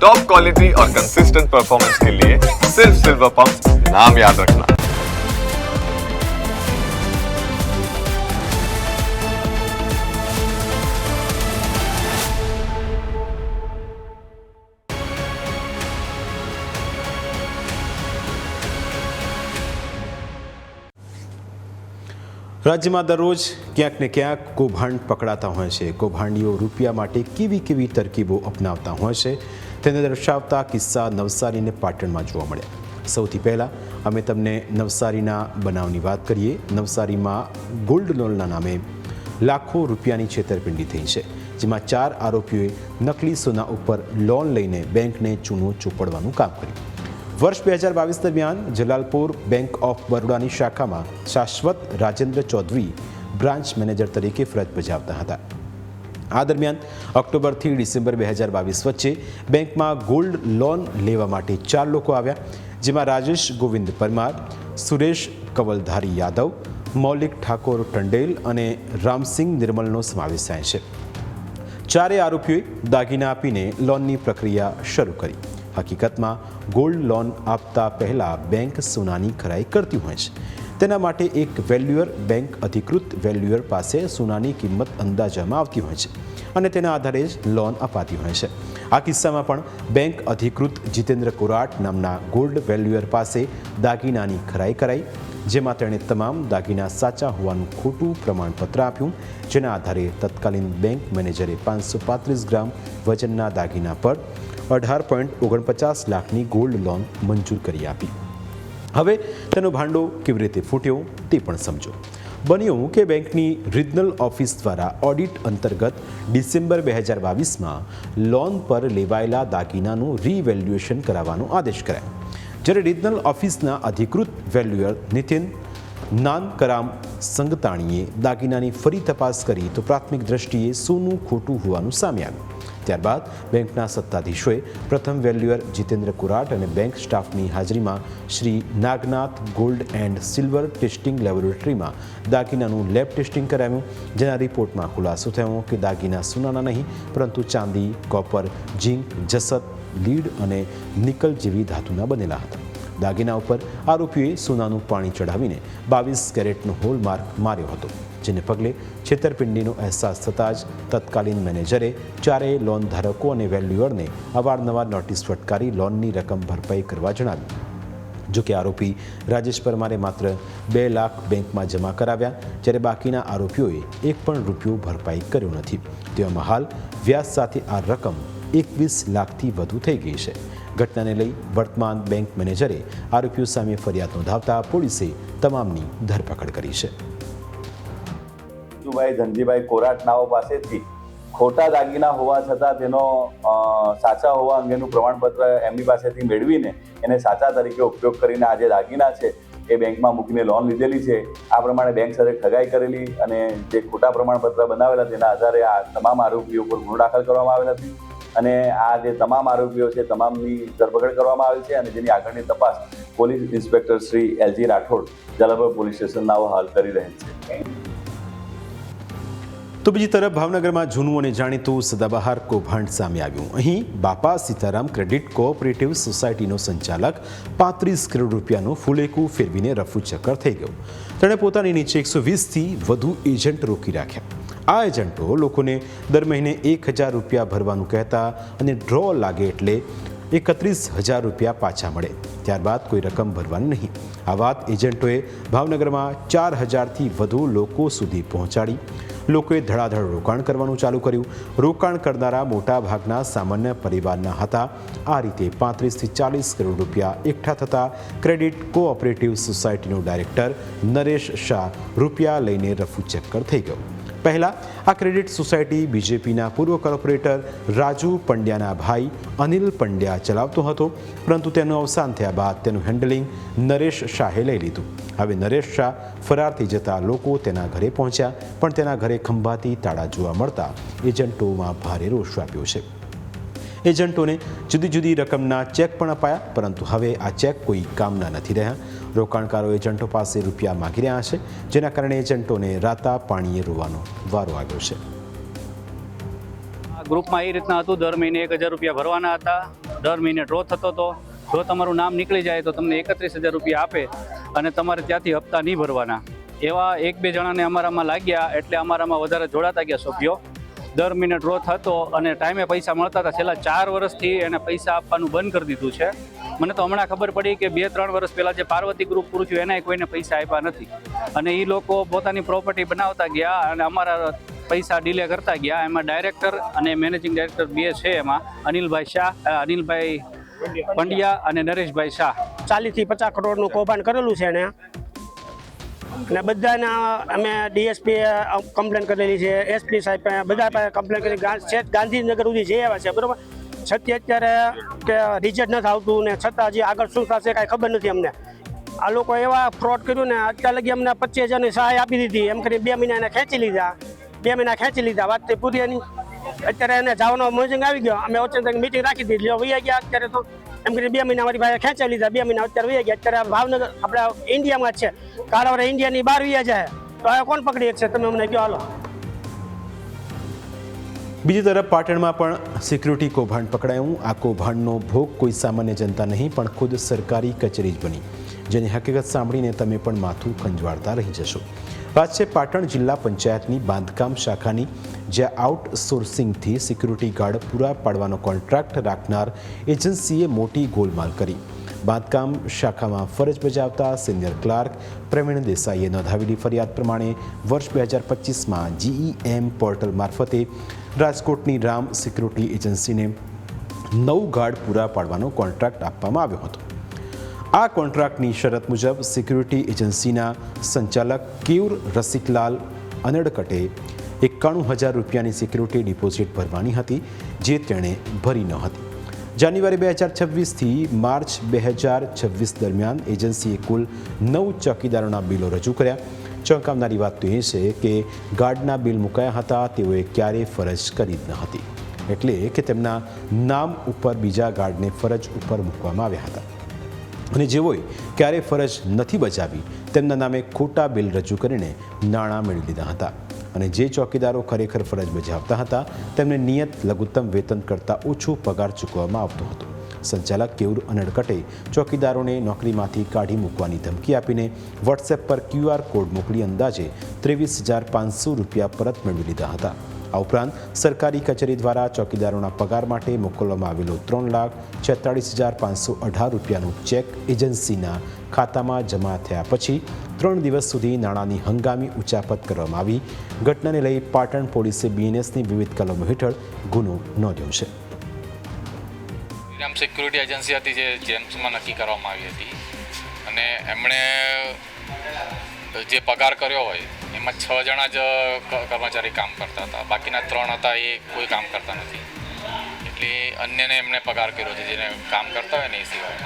Top quality और consistent performance के लिए सिर्फ सिल्वर पंप नाम याद रखना। રાજ્યમાં દરરોજ ક્યાંક ને ક્યાંક કૌભાંડ પકડાતા હોય છે। કૌભાંડીઓ રૂપિયા માટે કેવી કેવી તરકીબો અપનાવતા હોય છે તેને દર્શાવતા કિસ્સા નવસારી અને પાટણમાં જોવા મળ્યા। સૌથી પહેલાં અમે તમને નવસારીના બનાવની વાત કરીએ। નવસારીમાં ગોલ્ડ લોનના નામે લાખો રૂપિયાની છેતરપિંડી થઈ છે, જેમાં 4 આરોપીઓએ નકલી સોના ઉપર લોન લઈને બેંકને ચૂનો ચોપડવાનું કામ કર્યું। વર્ષ 2022 દરમિયાન જલાલપુર બેંક ઓફ બરોડાની શાખામાં શાશ્વત રાજેન્દ્ર ચૌધરી બ્રાન્ચ મેનેજર તરીકે ફરજ બજાવતા હતા। આ દરમિયાન ઓક્ટોબરથી ડિસેમ્બર 2022 વચ્ચે બેંકમાં ગોલ્ડ લોન લેવા માટે 4 લોકો આવ્યા, જેમાં રાજેશ ગોવિંદ પરમાર, સુરેશ કવલધારી યાદવ, મૌલિક ઠાકોર ટંડેલ અને રામસિંહ નિર્મલનો સમાવેશ થાય છે। ચારેય આરોપીઓએ દાગીના આપીને લોનની પ્રક્રિયા શરૂ કરી। હકીકતમાં ગોલ્ડ લોન આપતા પહેલાં બેંક સોનાની ખરાઈ કરતી હોય છે। તેના માટે એક વેલ્યુઅર બેંક અધિકૃત વેલ્યુઅર પાસે સોનાની કિંમત અંદાજવામાં આવતી હોય છે અને તેના આધારે જ લોન અપાતી હોય છે। આ કિસ્સામાં પણ બેંક અધિકૃત જીતેન્દ્ર કોરાટ નામના ગોલ્ડ વેલ્યુઅર પાસે દાગીનાની ખરાઈ કરાઈ, જેમાં તેણે તમામ દાગીના સાચા હોવાનું ખોટું પ્રમાણપત્ર આપ્યું, જેના આધારે તત્કાલીન બેંક મેનેજરે 535 ગ્રામ વજનના દાગીના પર 18.49 લાખની ગોલ્ડ લોન મંજૂર કરી આપી। હવે તેનો ભાંડો કેવી રીતે ફૂટ્યો તે પણ સમજો। બન્યું કે બેંકની રિજનલ ઓફિસ દ્વારા ઓડિટ અંતર્ગત ડિસેમ્બર 2022માં લોન પર લેવાયેલા દાગીનાનું રીવેલ્યુએશન કરાવવાનો આદેશ કરાયો, જ્યારે રિજનલ ઓફિસના અધિકૃત વેલ્યુઅર નિતિન નાનકરામ સંગતાણીએ દાગીનાની ફરી તપાસ કરી તો પ્રાથમિક દ્રષ્ટિએ સોનું ખોટું હોવાનું સામે આવ્યું। ત્યારબાદ બેંકના સત્તાધીશોએ પ્રથમ વેલ્યુઅર જીતેન્દ્ર કોરાટ અને બેંક સ્ટાફની હાજરીમાં Shri Nagnath gold and silver testing લેબોરેટરીમાં દાગીનાનું લેબ ટેસ્ટિંગ કરાવ્યું, જેના રિપોર્ટમાં ખુલાસો થયો કે દાગીના સોનાના નહીં પરંતુ ચાંદી, કોપર, ઝીંક, જસત, લીડ અને નિકલ જેવી ધાતુના બનેલા હતા। દાગીના ઉપર આરોપીઓએ સોનાનું પાણી ચડાવીને 22 કેરેટનો હોલમાર્ક માર્યો હતો, જેને પગલે છેતરપિંડીનો અહેસાસ થતાં જ તત્કાલીન મેનેજરે ચારેય લોન ધારકો અને વેલ્યુઅરને અવારનવાર નોટિસ ફટકારી લોનની રકમ ભરપાઈ કરવા જણાવ્યું। જોકે આરોપી રાજેશ પરમારે માત્ર 2 લાખ બેંકમાં જમા કરાવ્યા, જ્યારે બાકીના આરોપીઓએ એક પણ રૂપિયો ભરપાઈ કર્યો નથી। તેવામાં હાલ વ્યાજ સાથે આ રકમ 21 લાખથી વધુ થઈ ગઈ છે। ઘટનાને લઈ વર્તમાન બેંક મેનેજરે આરોપીઓ સામે ફરિયાદ નોંધાવતા પોલીસે તમામની ધરપકડ કરી છે। ભાઈ ધનજીભાઈ કોરાટ નાઓ પાસેથી ખોટા દાગીના હોવા છતાં તેનો સાચા હોવા અંગેનું પ્રમાણપત્ર એમની પાસેથી મેળવીને એને સાચા તરીકે ઉપયોગ કરીને આ જે દાગીના છે એ બેંકમાં મૂકીને લોન લીધેલી છે। આ પ્રમાણે બેંક સાથે ઠગાઈ કરેલી અને જે ખોટા પ્રમાણપત્ર બનાવેલા તેના આધારે આ તમામ આરોપીઓ પર ગુનો દાખલ કરવામાં આવેલ હતી અને આ જે તમામ આરોપીઓ છે તમામની ધરપકડ કરવામાં આવી છે અને જેની આગળની તપાસ police inspector Shri LG Rathod Jalalpur police station નાઓ હાલ કરી રહેલ છે। તો બીજી તરફ ભાવનગરમાં જૂનું અને જાણીતું સદાબહાર કૌભાંડ સામે આવ્યું। અહીં બાપા સીતારામ ક્રેડિટ કોઓપરેટિવ સોસાયટીનો સંચાલક 35 કરોડ રૂપિયાનું ફૂલેકું ફેરવીને રફુચક્કર થઈ ગયો। તેણે પોતાની નીચે 120થી વધુ એજન્ટ રોકી રાખ્યા। આ એજન્ટો લોકોને દર મહિને 1000 રૂપિયા ભરવાનું કહેતા અને ડ્રો લાગે એટલે 31,000 રૂપિયા પાછા મળે, ત્યારબાદ કોઈ રકમ ભરવાની નહીં। આ વાત એજન્ટોએ ભાવનગરમાં 4000થી વધુ લોકો સુધી પહોંચાડી। લોકોએ ધડાધડ રોકાણ કરવાનું ચાલુ કર્યું। રોકાણ કરનારા મોટા ભાગના સામાન્ય પરિવારના હતા। આ રીતે 35થી 40 કરોડ રૂપિયા એકઠા થતાં ક્રેડિટ કોઓપરેટિવ સોસાયટીનો ડાયરેક્ટર નરેશ શાહ રૂપિયા લઈને રફુચક્કર થઈ ગયો। પહેલાં આ ક્રેડિટ સોસાયટી બીજેપીના પૂર્વ કોર્પોરેટર રાજુ પંડ્યાના ભાઈ અનિલ પંડ્યા ચલાવતો હતો, પરંતુ તેનું અવસાન થયા બાદ તેનું હેન્ડલિંગ નરેશ શાહે લઈ લીધું। હવે નરેશ શાહ ફરાર થઈ જતા લોકો તેના ઘરે પહોંચ્યા, પણ તેના ઘરે ખંભાતી તાળા જોવા મળતા એજન્ટોમાં ભારે રોષ વ્યાપ્યો છે। એજન્ટોને જુદી જુદી રકમના ચેક પણ અપાયા, પરંતુ હવે આ ચેક કોઈ કામના નથી રહ્યા। રોકાણકારો એજન્ટો પાસે રૂપિયા માગી રહ્યા છે, જેના કારણે એજન્ટોને રાતા પાણીએ રોવાનો વારો આવ્યો છે। ગ્રુપમાં એ રીતના હતું, દર મહિને 1000 રૂપિયા ભરવાના હતા દર મહિને ડ્રો થતો હતો. જો તમારું નામ નીકળી જાય તો તમને 31,000 રૂપિયા આપે અને તમારે ત્યાંથી હપ્તા નહીં ભરવાના. એવા 1-2 જણાને અમારામાં લાગ્યા એટલે અમારામાં વધારે જોડાતા ગયા સભ્યો. દર મહિને ડ્રો થતો અને ટાઈમે પૈસા મળતા હતા. છેલ્લા 4 વર્ષથી એને પૈસા આપવાનું બંધ કરી દીધું છે. મને તો હમણાં ખબર પડી કે 2-3 વર્ષ પહેલાં જે પાર્વતી ગ્રુપ પૂરું થયું એનાય કોઈને પૈસા આપ્યા નથી અને એ લોકો પોતાની પ્રોપર્ટી બનાવતા ગયા અને અમારા પૈસા ડીલે કરતા ગયા. એમાં ડાયરેક્ટર અને મેનેજિંગ ડાયરેક્ટર 2 છે. એમાં અનિલભાઈ પંડ્યા અને નરેશભાઈ શાહ. 40 થી 50 કરોડનું કૌભાંડ કરેલું છે એને અને બધાના અમે ડીએસપી કમ્પ્લેન કરેલી છે, એસપી સાહેબ બધા પાસે કમ્પ્લેન કરી, ગાંધીનગર સુધી જઈ આવ્યા છે. બરાબર, છતાં અત્યારે કે રિઝલ્ટ નથી આવતું ને છતાં હજી આગળ શું થશે કાંઈ ખબર નથી અમને. આ લોકો એવા ફ્રોડ કર્યું ને અત્યારે લગી અમને 25,000ની સહાય આપી દીધી. એમ કરી 2 મહિના એને ખેંચી લીધા. 2 મહિના ખેંચી લીધા, વાત તે પૂરી એની. અત્યારે એને જવાનો મોજિંગ આવી ગયો. અમે ઓચિંતા મીટિંગ રાખી દીધી, વૈયા ગયા. અત્યારે તો એમ કરી 2 મહિના મારી પાસે ખેંચાઈ લીધા. 2 મહિના અત્યારે વૈયા ગયા. અત્યારે ભાવનગર આપણા ઇન્ડિયામાં જ છે. કાળાવાળા ઇન્ડિયાની બહાર વૈયા જાય તો આ કોણ પકડી શકશે? તમે અમને કહો. હાલો. બીજી તરફ પાટણમાં પણ સિક્યુરિટી કૌભાંડ પકડાયું. આ કૌભાંડનો ભોગ કોઈ સામાન્ય જનતા નહીં પણ ખુદ સરકારી કચેરી જ બની, જેની હકીકત સાંભળીને તમે પણ માથું ખંજવાળતા રહી જશો. વાત છે પાટણ જિલ્લા પંચાયતની બાંધકામ શાખાની, જ્યાં આઉટસોર્સિંગથી સિક્યુરિટી ગાર્ડ પૂરા પાડવાનો કોન્ટ્રાક્ટ રાખનાર એજન્સીએ મોટી ગોલમાલ કરી. બાંધકામ શાખામાં ફરજ બજાવતા સિનિયર ક્લાર્ક પ્રવીણ દેસાઈએ નોંધાવેલી ફરિયાદ પ્રમાણે વર્ષ 2025માં GEM પોર્ટલ મારફતે રાજકોટની રામ સિક્યુરિટી એજન્સીને 9 ગાર્ડ પૂરા પાડવાનો કોન્ટ્રાક્ટ આપવામાં આવ્યો હતો. આ કોન્ટ્રાક્ટની શરત મુજબ સિક્યુરિટી એજન્સીના સંચાલક કેયુર રસિકલાલ અનડકટે 91,000 રૂપિયાની સિક્યુરિટી ડિપોઝિટ ભરવાની હતી, જે તેણે ભરી ન હતી. જાન્યુઆરી 2026થી માર્ચ 2026 દરમિયાન એજન્સીએ કુલ 9 ચોકીદારોના બિલો રજૂ કર્યા. ચોંકાવનારી વાત તો એ છે કે ગાર્ડના બિલ મુકાયા હતા, તેઓએ ક્યારેય ફરજ કરી જ ન હતી. એટલે કે તેમના નામ ઉપર બીજા ગાર્ડને ફરજ ઉપર મૂકવામાં આવ્યા હતા અને જેઓએ ક્યારેય ફરજ નથી બજાવી તેમના નામે ખોટા બિલ રજૂ કરીને નાણાં મેળવી લીધા હતા. અને જે ચોકીદારો ખરેખર ફરજ બજાવતા હતા તેમને નિયત લઘુત્તમ વેતન કરતાં ઓછો પગાર ચૂકવવામાં આવતો હતો. સંચાલક કેયુર અનડકટે ચોકીદારોને નોકરીમાંથી કાઢી મૂકવાની ધમકી આપીને વોટ્સએપ પર QR કોડ મોકલી અંદાજે 23,500 રૂપિયા પરત મેળવી લીધા હતા. આ ઉપરાંત સરકારી કચેરી દ્વારા ચોકીદારોના પગાર માટે મોકલવામાં આવેલો 3,46,518 રૂપિયાનો ચેક એજન્સીના ખાતામાં જમા થયા પછી 3 દિવસ સુધી નાણાંની હંગામી ઉચાપત કરવામાં આવી. ઘટનાને લઈ પાટણ પોલીસે BNSની વિવિધ કલમો હેઠળ ગુનો નોંધ્યો છે. રામ સિક્યુરિટી એજન્સી હતી જે જેમ્સમાં નક્કી કરવામાં આવી હતી અને એમણે જે પગાર કર્યો હોય એમાં 6 જણા જ કર્મચારી કામ કરતા હતા, બાકીના 3 હતા એ કોઈ કામ કરતા નથી. એટલે અન્યને એમણે પગાર કર્યો છે જેને કામ કરતા હોય ને એ સિવાય.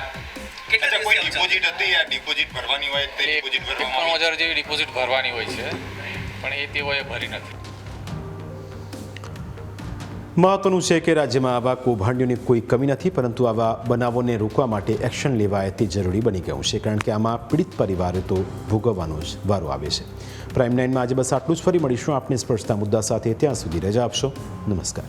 કોઈ ડિપોઝિટ હતી, આ ડિપોઝિટ ભરવાની હોય તે ડિપોઝિટ ભરવામાં 53,000 જેવી ડિપોઝિટ ભરવાની હોય છે પણ એ તેઓએ ભરી નથી. મહત્વનું છે કે રાજ્યમાં આવા કૌભાંડોની કોઈ કમી નથી, પરંતુ આવા બનાવોને રોકવા માટે એક્શન લેવાય તે જરૂરી બની ગયું છે, કારણ કે આમાં પીડિત પરિવારે તો ભોગવવાનો જ વારો આવે છે. પ્રાઇમ 9માં આજે બસ આટલું જ. ફરી મળીશું આપને સ્પર્શતા મુદ્દા સાથે. ત્યાં સુધી રજા આપશો. નમસ્કાર.